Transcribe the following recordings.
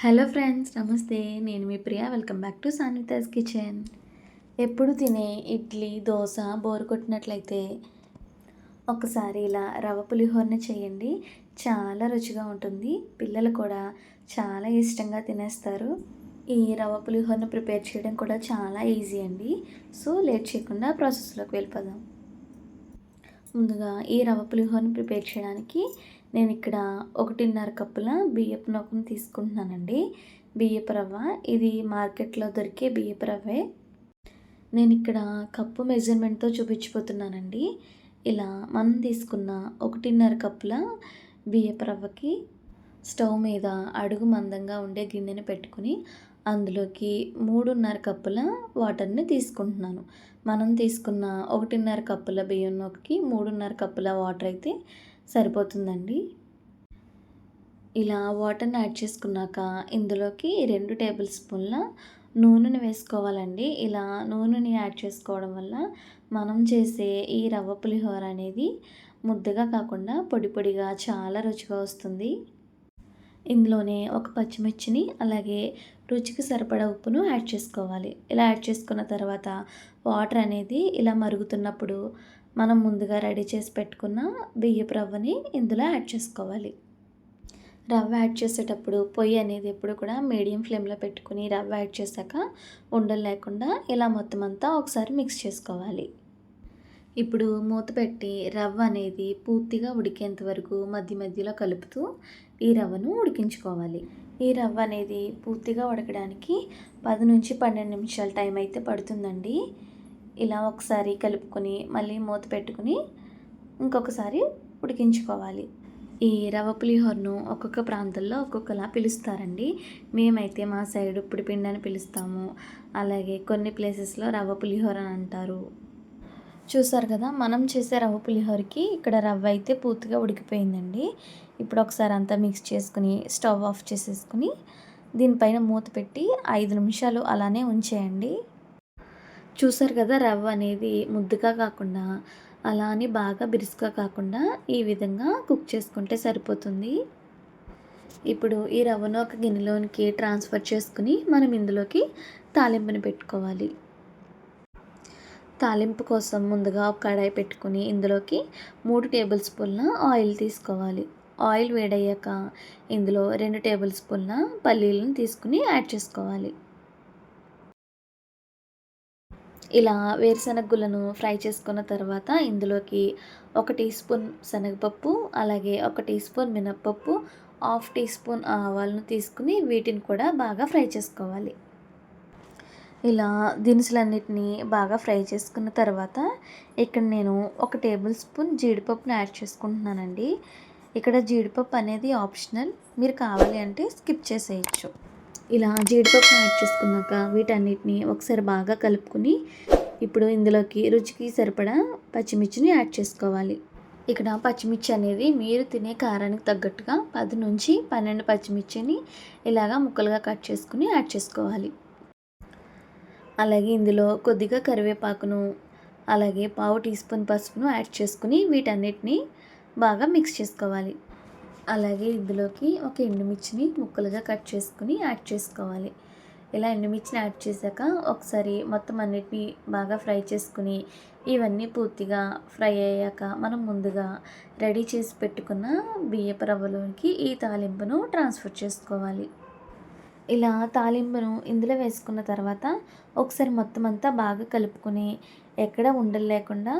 Hello friends, నమస్తే. నేను మీ Priya. Welcome back to Sanvita's kitchen. ఎప్పుడు తినే ఇడ్లీ, దోశ బోరు కొట్టినట్లయితే ఒకసారి ఇలా రవ్వ పులిహోరని చేయండి. చాలా రుచిగా ఉంటుంది. పిల్లలు కూడా చాలా ఇష్టంగా తినేస్తారు. ఈ రవ్వ పులిహోరని ప్రిపేర్ చేయడం కూడా చాలా ఈజీ అండి. సో లేట్ చేయకుండా ప్రాసెస్లోకి వెళ్ళిపోదాం. ముందుగా ఈ రవ్వ పులిహోరని ప్రిపేర్ చేయడానికి నేను ఇక్కడ 1.5 కప్పుల బియ్యపు నూకను తీసుకుంటున్నానండి. బియ్యపు రవ్వ ఇది మార్కెట్లో దొరికే బియ్యపు రవ్వే. నేను ఇక్కడ కప్పు మెజర్మెంట్తో చూపించిపోతున్నానండి. ఇలా మనం తీసుకున్న 1.5 కప్పుల బియ్యపు రవ్వకి స్టవ్ మీద అడుగు మందంగా ఉండే గిన్నెని పెట్టుకుని అందులోకి 3.5 కప్పుల వాటర్ని తీసుకుంటున్నాను. మనం తీసుకున్న 1.5 కప్పుల బియ్యం నూకకి 3.5 కప్పుల వాటర్ అయితే సరిపోతుందండి. ఇలా వాటర్ని యాడ్ చేసుకున్నాక ఇందులోకి 2 టేబుల్ స్పూన్ల నూనెని వేసుకోవాలండి. ఇలా నూనెని యాడ్ చేసుకోవడం వల్ల మనం చేసే ఈ రవ్వ పులిహోర అనేది ముద్దగా కాకుండా పొడి పొడిగా చాలా రుచిగా వస్తుంది. ఇందులోనే ఒక పచ్చిమిర్చిని అలాగే రుచికి సరిపడా ఉప్పును యాడ్ చేసుకోవాలి. ఇలా యాడ్ చేసుకున్న తర్వాత వాటర్ అనేది ఇలా మరుగుతున్నప్పుడు మనం ముందుగా రెడీ చేసి పెట్టుకున్న బియ్యపు రవ్వని ఇందులో యాడ్ చేసుకోవాలి. రవ్వ యాడ్ చేసేటప్పుడు పొయ్యి అనేది ఎప్పుడు కూడా మీడియం ఫ్లేమ్లో పెట్టుకుని రవ్వ యాడ్ చేశాక ఉండలు లేకుండా ఇలా మొత్తం అంతా ఒకసారి మిక్స్ చేసుకోవాలి. ఇప్పుడు మూత పెట్టి రవ్వ అనేది పూర్తిగా ఉడికేంత వరకు మధ్య మధ్యలో కలుపుతూ ఈ రవ్వను ఉడికించుకోవాలి. ఈ రవ్వ అనేది పూర్తిగా ఉడకడానికి 10 నుంచి 12 నిమిషాల టైం అయితే పడుతుందండి. ఇలా ఒకసారి కలుపుకొని మళ్ళీ మూత పెట్టుకుని ఇంకొకసారి ఉడికించుకోవాలి. ఈ రవ్వ పులిహోరను ఒక్కొక్క ప్రాంతంలో ఒక్కొక్కలా పిలుస్తారండి. మేమైతే మా సైడ్ ఉప్పుడు పిండి అని పిలుస్తాము. అలాగే కొన్ని ప్లేసెస్లో రవ్వ పులిహోర అని అంటారు. చూసారు కదా, మనం చేసే రవ్వ పులిహోరకి ఇక్కడ రవ్వ అయితే పూర్తిగా ఉడికిపోయిందండి. ఇప్పుడు ఒకసారి అంతా మిక్స్ చేసుకుని స్టవ్ ఆఫ్ చేసేసుకుని దీనిపైన మూత పెట్టి 5 నిమిషాలు అలానే ఉంచేయండి. చూసారు కదా, రవ్వ అనేది ముద్దగా కాకుండా అలా అని బాగా బిరుసుగా కాకుండా ఈ విధంగా కుక్ చేసుకుంటే సరిపోతుంది. ఇప్పుడు ఈ రవ్వను ఒక గిన్నెలోనికి ట్రాన్స్ఫర్ చేసుకుని మనం ఇందులోకి తాలింపుని పెట్టుకోవాలి. తాలింపు కోసం ముందుగా ఒక కడాయి పెట్టుకుని ఇందులోకి 3 టేబుల్ స్పూన్ల ఆయిల్ తీసుకోవాలి. ఆయిల్ వేడయ్యాక ఇందులో 2 టేబుల్ స్పూన్ల పల్లీలను తీసుకుని యాడ్ చేసుకోవాలి. ఇలా వేరుశనగ గుళ్ళను ఫ్రై చేసుకున్న తర్వాత ఇందులోకి 1 టీ స్పూన్ శనగపప్పు అలాగే 1 టీ స్పూన్ మినప్పప్పు, 1/2 టీ స్పూన్ ఆవాలను తీసుకుని వీటిని కూడా బాగా ఫ్రై చేసుకోవాలి. ఇలా దినుసులన్నిటినీ బాగా ఫ్రై చేసుకున్న తర్వాత ఇక్కడ నేను 1 టేబుల్ స్పూన్ జీడిపప్పును యాడ్ చేసుకుంటున్నానండి. ఇక్కడ జీడిపప్పు అనేది ఆప్షనల్, మీరు కావాలి అంటే స్కిప్ చేసేయచ్చు. ఇలా జీడిపప్పు యాడ్ చేసుకున్నాక వీటన్నిటిని ఒకసారి బాగా కలుపుకుని ఇప్పుడు ఇందులోకి రుచికి సరిపడా పచ్చిమిర్చిని యాడ్ చేసుకోవాలి. ఇక్కడ పచ్చిమిర్చి అనేది మీరు తినే కారానికి తగ్గట్టుగా 10 నుంచి 12 పచ్చిమిర్చిని ఇలాగా ముక్కలుగా కట్ చేసుకుని యాడ్ చేసుకోవాలి. అలాగే ఇందులో కొద్దిగా కరివేపాకును అలాగే 1/2 టీ స్పూన్ పసుపును యాడ్ చేసుకుని వీటన్నిటిని బాగా మిక్స్ చేసుకోవాలి. అలాగే ఇందులోకి ఒక ఎండుమిర్చిని ముక్కలుగా కట్ చేసుకుని యాడ్ చేసుకోవాలి. ఇలా ఎండుమిర్చిని యాడ్ చేశాక ఒకసారి మొత్తం అన్నిటిని బాగా ఫ్రై చేసుకుని ఇవన్నీ పూర్తిగా ఫ్రై అయ్యాక మనం ముందుగా రెడీ చేసి పెట్టుకున్న బియ్యపు రవ్వలోకి ఈ తాలింపును ట్రాన్స్ఫర్ చేసుకోవాలి. ఇలా తాలింపును ఇందులో వేసుకున్న తర్వాత ఒకసారి మొత్తం అంతా బాగా కలుపుకొని ఎక్కడ ఉండలు లేకుండా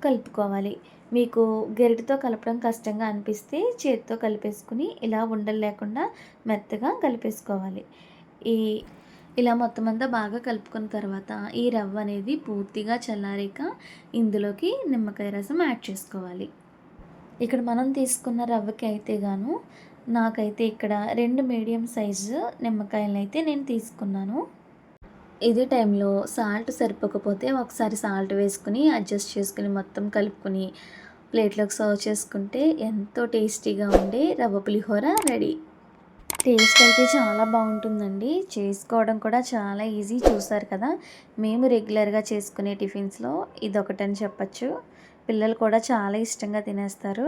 కలుపుకోవాలి. మీకు గరిటెతో కలపడం కష్టంగా అనిపిస్తే చేతితో కలిపేసుకుని ఇలా ఉండలు లేకుండా మెత్తగా కలిపేసుకోవాలి. ఇలా మొత్తం అంతా బాగా కలుపుకున్న తర్వాత ఈ రవ్వ అనేది పూర్తిగా చల్లారాక ఇందులోకి నిమ్మకాయ రసం యాడ్ చేసుకోవాలి. ఇక్కడ మనం తీసుకున్న రవ్వకి అయితే నాకైతే ఇక్కడ 2 మీడియం సైజు నిమ్మకాయలను అయితే నేను తీసుకున్నాను. ఇదే టైంలో సాల్ట్ సరిపోకపోతే ఒకసారి సాల్ట్ వేసుకుని అడ్జస్ట్ చేసుకుని మొత్తం కలుపుకొని ప్లేట్లోకి సర్వ్ చేసుకుంటే ఎంతో టేస్టీగా ఉండే రవ్వ పులిహోర రెడీ. టేస్ట్ అయితే చాలా బాగుంటుందండి. చేసుకోవడం కూడా చాలా ఈజీ. చూసారు కదా, మేము రెగ్యులర్గా చేసుకునే టిఫిన్స్లో ఇదొకటని చెప్పచ్చు. పిల్లలు కూడా చాలా ఇష్టంగా తినేస్తారు.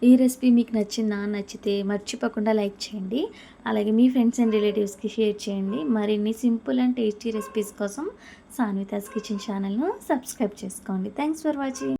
ఈ రెసిపీ మీకు నచ్చిందా? నచ్చితే మర్చిపోకుండా లైక్ చేయండి. అలాగే మీ ఫ్రెండ్స్ అండ్ రిలేటివ్స్‌కి షేర్ చేయండి. మరిన్ని సింపుల్ అండ్ టేస్టీ రెసిపీస్ కోసం సాన్వితాస్ కిచెన్ ఛానల్‌ను సబ్స్క్రైబ్ చేసుకోండి. Thanks for watching.